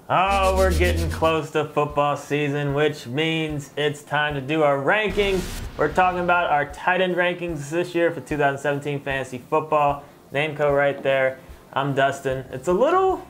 Oh, we're getting close to football season, which means it's time to do our rankings. We're talking about our tight end rankings this year for 2017 fantasy football. Name code right there. I'm Dustin. It's a little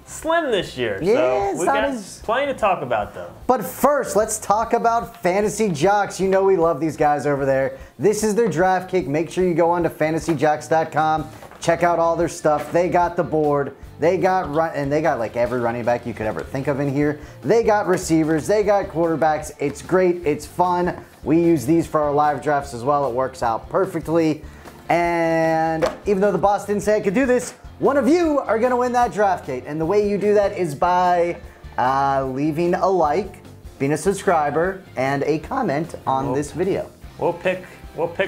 slim this year, yeah, so we got plenty to talk about though. But first, let's talk about Fantasy Jocks. You know we love these guys over there. This is their draft kick. Make sure you go on to fantasyjocks.com. Check out all their stuff. They got the board. They got like every running back you could ever think of in here. They got receivers. They got quarterbacks. It's great. It's fun. We use these for our live drafts as well. It works out perfectly. And even though the boss didn't say I could do this, one of you are going to win that draft kit. And the way you do that is by leaving a like, being a subscriber, and a comment on this video. We'll pick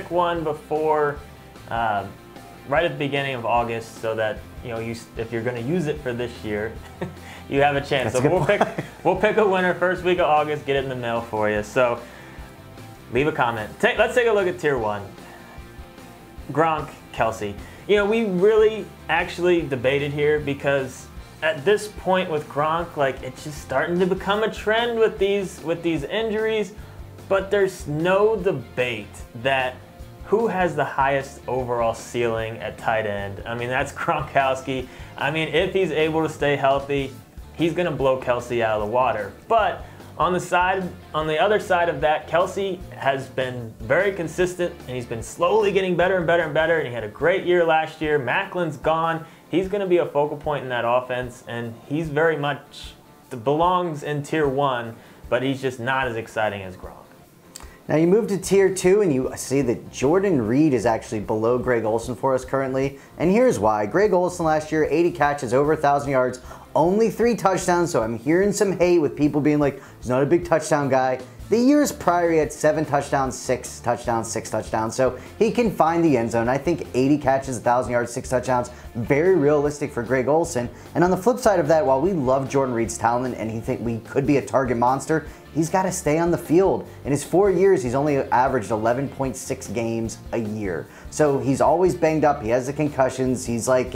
one before, right at the beginning of August, so that if you're going to use it for this year, you have a chance. That's so we'll pick a winner first week of August, get it in the mail for you. So leave a comment. Let's take a look at tier 1. Gronk, Kelce. We really actually debated here because at this point with Gronk, like, it's just starting to become a trend with these injuries, but there's no debate that who has the highest overall ceiling at tight end. I mean, that's Gronkowski. I mean, if he's able to stay healthy, he's gonna blow Kelce out of the water. But on the other side of that, Kelce has been very consistent, and he's been slowly getting better and better and better, and he had a great year last year. Macklin's gone. He's going to be a focal point in that offense, and he's very much belongs in tier 1, but he's just not as exciting as Gronk. Now you move to tier 2 and you see that Jordan Reed is actually below Greg Olsen for us currently. And here's why. Greg Olsen last year, 80 catches, over 1,000 yards, only 3 touchdowns. So I'm hearing some hate with people being like, he's not a big touchdown guy. The years prior, he had 7 touchdowns, 6 touchdowns, 6 touchdowns. So he can find the end zone. I think 80 catches, 1,000 yards, 6 touchdowns, very realistic for Greg Olsen. And on the flip side of that, while we love Jordan Reed's talent and he think we could be a target monster, he's got to stay on the field. In his 4 years, he's only averaged 11.6 games a year. So he's always banged up. He has the concussions. He's like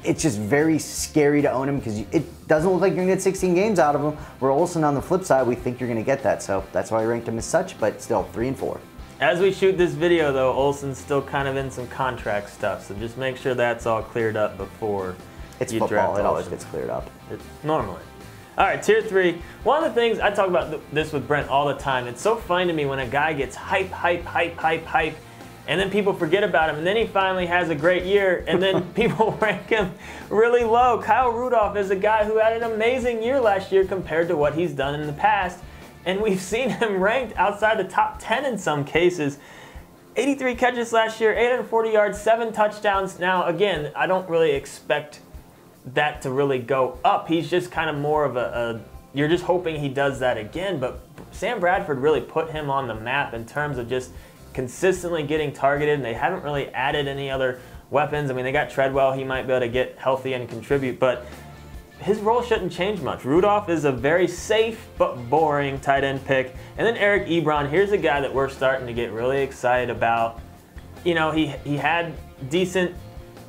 it's just very scary to own him because it doesn't look like you're going to get 16 games out of him. Where Olsen, on the flip side, we think you're going to get that. So that's why I ranked him as such, but still 3 and 4. As we shoot this video, though, Olsen's still kind of in some contract stuff. So just make sure that's all cleared up before it's you football. draft Olsen. It always gets cleared up. Normally. All right, tier 3. One of the things, I talk about this with Brent all the time. It's so funny to me when a guy gets hype, and then people forget about him, and then he finally has a great year, and then people rank him really low. Kyle Rudolph is a guy who had an amazing year last year compared to what he's done in the past, and we've seen him ranked outside the top 10 in some cases. 83 catches last year, 840 yards, 7 touchdowns. Now, again, I don't really expect that to really go up. He's just kind of more of you're just hoping he does that again, but Sam Bradford really put him on the map in terms of just consistently getting targeted, and they haven't really added any other weapons. I mean, they got Treadwell. He might be able to get healthy and contribute, but his role shouldn't change much. Rudolph is a very safe but boring tight end pick. And then Eric Ebron, here's a guy that we're starting to get really excited about. He had decent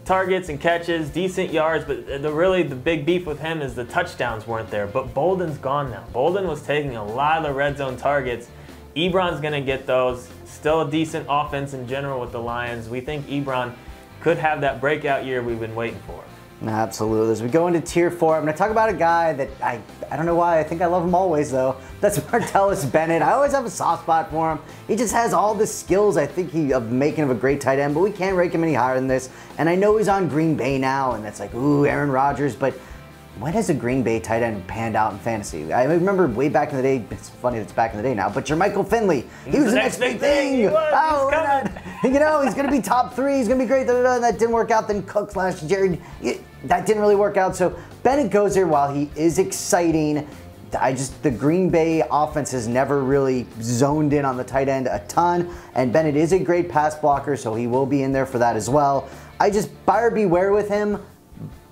targets and catches, decent yards, but the big beef with him is the touchdowns weren't there. But Bolden's gone now. Bolden was taking a lot of the red zone targets. Ebron's going to get those. Still a decent offense in general with the Lions. We think Ebron could have that breakout year we've been waiting for. Absolutely. As we go into tier 4, I'm going to talk about a guy that I don't know why, I think I love him always though. That's Martellus Bennett. I always have a soft spot for him. He just has all the skills I think of making him a great tight end, but we can't rank him any higher than this. And I know he's on Green Bay now, and that's like, ooh, Aaron Rodgers, but when has a Green Bay tight end panned out in fantasy? I remember way back in the day, it's funny that it's back in the day now, but Jermichael Finley, he was the next big thing. He's going to be top 3, he's going to be great, and that didn't work out. Then Cook / Jared, that didn't really work out. So Bennett goes there. While he is exciting, the Green Bay offense has never really zoned in on the tight end a ton, and Bennett is a great pass blocker, so he will be in there for that as well. Buyer beware with him.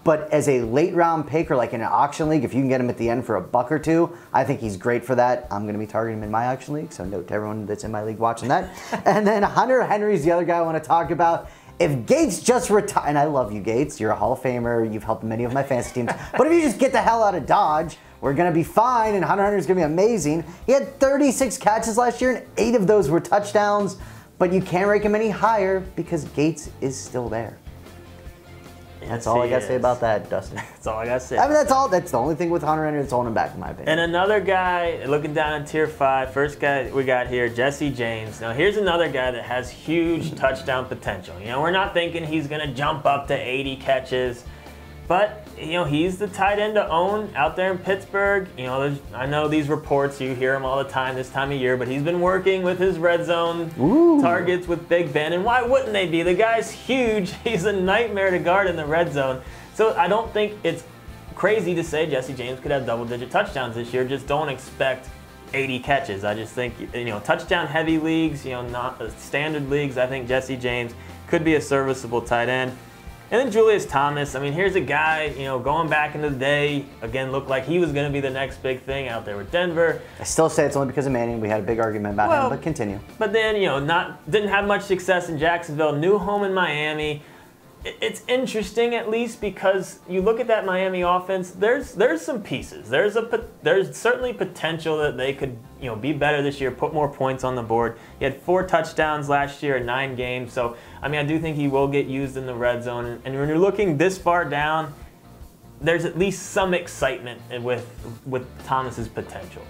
But as a late round pick, or like in an auction league, if you can get him at the end for $1 or $2, I think he's great for that. I'm going to be targeting him in my auction league, so note to everyone that's in my league watching that. And then Hunter Henry is the other guy I want to talk about. If Gates just retire, and I love you, Gates, you're a Hall of Famer, you've helped many of my fantasy teams, but if you just get the hell out of Dodge, we're going to be fine, and Hunter Henry's going to be amazing. He had 36 catches last year, and 8 of those were touchdowns, but you can't rank him any higher because Gates is still there. That's all I got to say about that, Dustin. That's all I got to say. I mean, that's all. That's the only thing with Hunter Henry that's holding him back, in my opinion. And another guy, looking down in tier 5, first guy we got here, Jesse James. Now, here's another guy that has huge touchdown potential. You know, we're not thinking he's going to jump up to 80 catches, but, you know, he's the tight end to own out there in Pittsburgh. You know, I know these reports, you hear them all the time this time of year, but he's been working with his red zone targets with Big Ben, and why wouldn't they be? The guy's huge. He's a nightmare to guard in the red zone. So I don't think it's crazy to say Jesse James could have double-digit touchdowns this year. Just don't expect 80 catches. I just think, you know, touchdown-heavy leagues, you know, not standard leagues, I think Jesse James could be a serviceable tight end. And then Julius Thomas, I mean, here's a guy, you know, going back into the day, again, looked like he was going to be the next big thing out there with Denver. I still say it's only because of Manning. We had a big argument about him, but continue. But then, you know, didn't have much success in Jacksonville, new home in Miami. It's interesting, at least, because you look at that Miami offense. There's some pieces. There's certainly potential that they could, you know, be better this year, put more points on the board. He had 4 touchdowns last year in 9 games. So, I mean, I do think he will get used in the red zone. And when you're looking this far down, there's at least some excitement with Thomas's potential.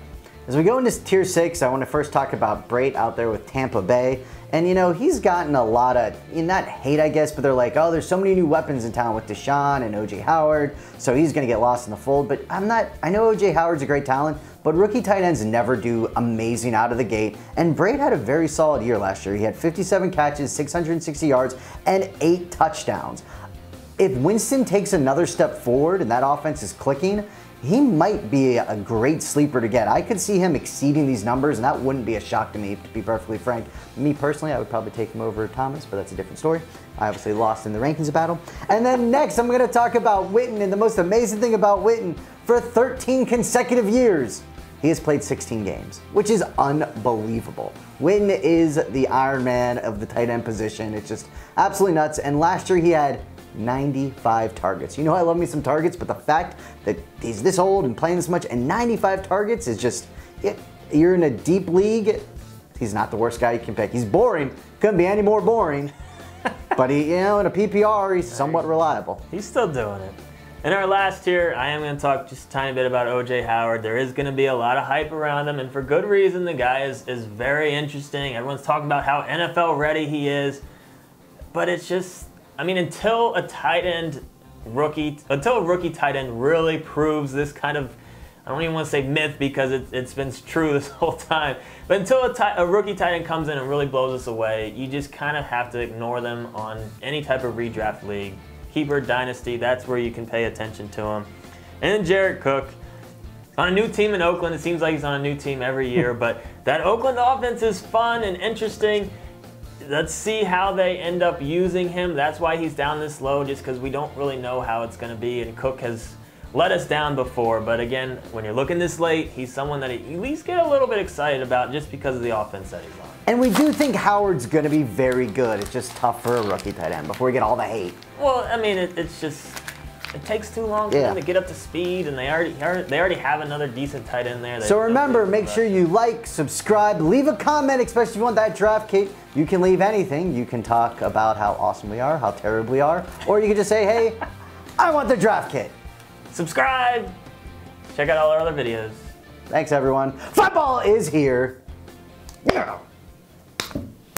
As we go into tier 6, I want to first talk about Brate out there with Tampa Bay. And, you know, he's gotten a lot of, not hate, I guess, but they're like, oh, there's so many new weapons in town with Deshaun and O.J. Howard, so he's going to get lost in the fold. But I know O.J. Howard's a great talent, but rookie tight ends never do amazing out of the gate. And Brate had a very solid year last year. He had 57 catches, 660 yards, and 8 touchdowns. If Winston takes another step forward and that offense is clicking, he might be a great sleeper to get. I could see him exceeding these numbers, and that wouldn't be a shock to me, to be perfectly frank. Me personally, I would probably take him over Thomas, but that's a different story. I obviously lost in the rankings battle. And then next, I'm going to talk about Witten, and the most amazing thing about Witten, for 13 consecutive years, he has played 16 games, which is unbelievable. Witten is the Iron Man of the tight end position. It's just absolutely nuts. And last year, he had 95 targets. You know, I love me some targets, but the fact that he's this old and playing this much and 95 targets is just, you're in a deep league, he's not the worst guy you can pick. He's boring, couldn't be any more boring, but he, you know, in a PPR, he's somewhat reliable. He's still doing it. In our last tier, I am going to talk just a tiny bit about O.J. Howard. There is going to be a lot of hype around him, and for good reason. The guy is very interesting. Everyone's talking about how NFL ready he is, but it's just, I mean, until a rookie tight end really proves this kind of, I don't even want to say myth because it's been true this whole time, but until a rookie tight end comes in and really blows us away, you just kind of have to ignore them on any type of redraft league. Keeper dynasty, that's where you can pay attention to him. And then Jared Cook, on a new team in Oakland. It seems like he's on a new team every year, but that Oakland offense is fun and interesting. Let's see how they end up using him. That's why he's down this low, just because we don't really know how it's going to be. And Cook has let us down before. But again, when you're looking this late, he's someone that you at least get a little bit excited about just because of the offense that he's on. And we do think Howard's going to be very good. It's just tough for a rookie tight end before we get all the hate. Well, I mean, it's just, it takes too long for them to get up to speed, and they already have another decent tight end there. So remember, make sure you like, subscribe, leave a comment, especially if you want that draft kit. You can leave anything. You can talk about how awesome we are, how terrible we are, or you can just say, hey, I want the draft kit. Subscribe. Check out all our other videos. Thanks, everyone. Football is here. Yeah.